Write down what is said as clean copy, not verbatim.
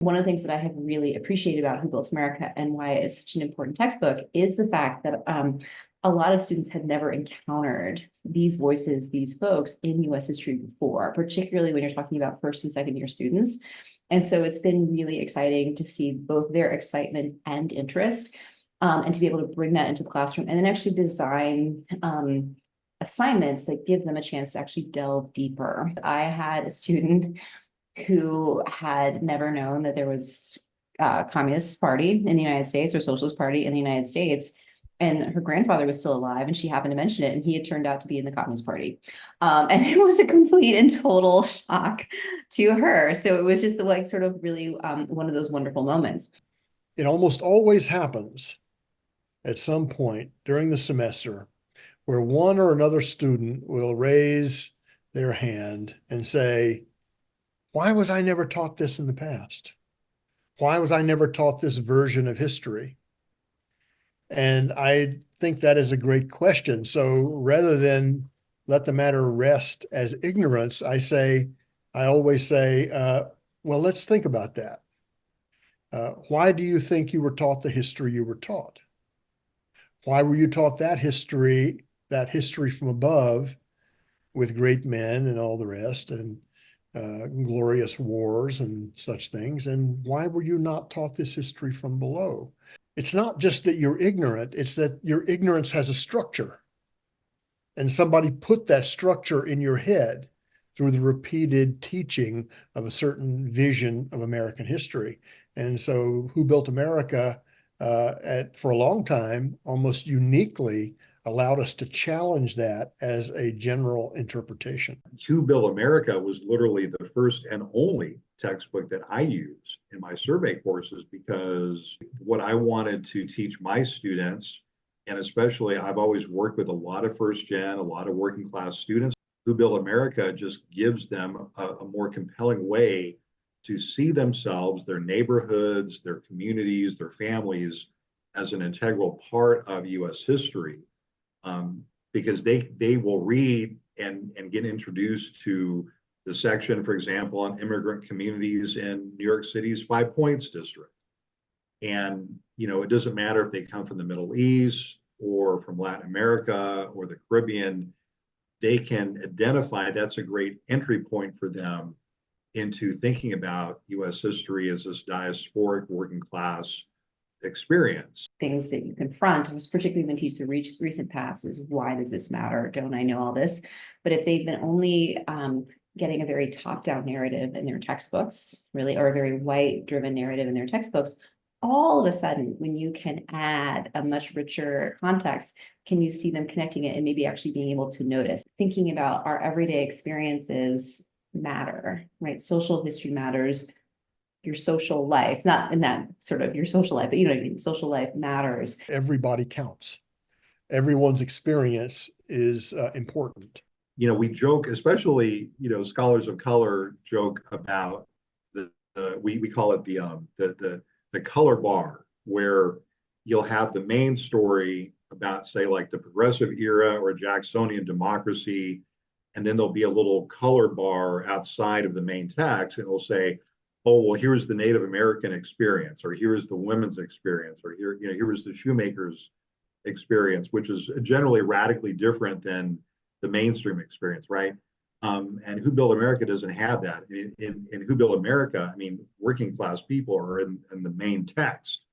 One of the things that I have really appreciated about Who Built America and why it's such an important textbook is the fact that a lot of students had never encountered these voices, these folks in US history before, particularly when you're talking about first and second year students. And so it's been really exciting to see both their excitement and interest, and to be able to bring that into the classroom and then actually design assignments that give them a chance to actually delve deeper. I had a student who had never known that there was a Communist Party in the United States or Socialist Party in the United States. And her grandfather was still alive, and she happened to mention it, and he had turned out to be in the Communist Party. And it was a complete and total shock to her. So it was just like sort of really one of those wonderful moments. It almost always happens at some point during the semester where one or another student will raise their hand and say, why was I never taught this in the past? Why was I never taught this version of history? And I think that is a great question. So rather than let the matter rest as ignorance, I always say, well, let's think about that. Why do you think you were taught the history you were taught? Why were you taught that history from above with great men and all the rest and glorious wars and such things? And why were you not taught this history from below? It's not just that you're ignorant, it's that your ignorance has a structure. And somebody put that structure in your head through the repeated teaching of a certain vision of American history. And so Who Built America, for a long time, almost uniquely allowed us to challenge that as a general interpretation. Who Built America was literally the first and only textbook that I used in my survey courses, because what I wanted to teach my students, and especially I've always worked with a lot of first gen, a lot of working class students, Who Built America just gives them a more compelling way to see themselves, their neighborhoods, their communities, their families as an integral part of US history. Because they will read and get introduced to the section, for example, on immigrant communities in New York City's 5 Points district. And, it doesn't matter if they come from the Middle East or from Latin America or the Caribbean, they can identify that's a great entry point for them into thinking about US history as this diasporic working class experience. Things that you confront, particularly when teachers recent past, is why does this matter? Don't I know all this? But if they've been only getting a very top-down narrative in their textbooks, really, or a very white-driven narrative in their textbooks, all of a sudden, when you can add a much richer context, can you see them connecting it and maybe actually being able to notice, thinking about our everyday experiences matter, right? Social history matters. Your social life, not in that sort of your social life, but you know what I mean? Social life matters. Everybody counts. Everyone's experience is important. We joke, especially, scholars of color joke about we call it the color bar, where you'll have the main story about, say, like the progressive era or Jacksonian democracy, and then there'll be a little color bar outside of the main text, and it'll say, oh, well, here's the Native American experience, or here's the women's experience, or here's the shoemaker's experience, which is generally radically different than the mainstream experience, right? And Who Built America doesn't have that. In Who Built America, working class people are in the main text.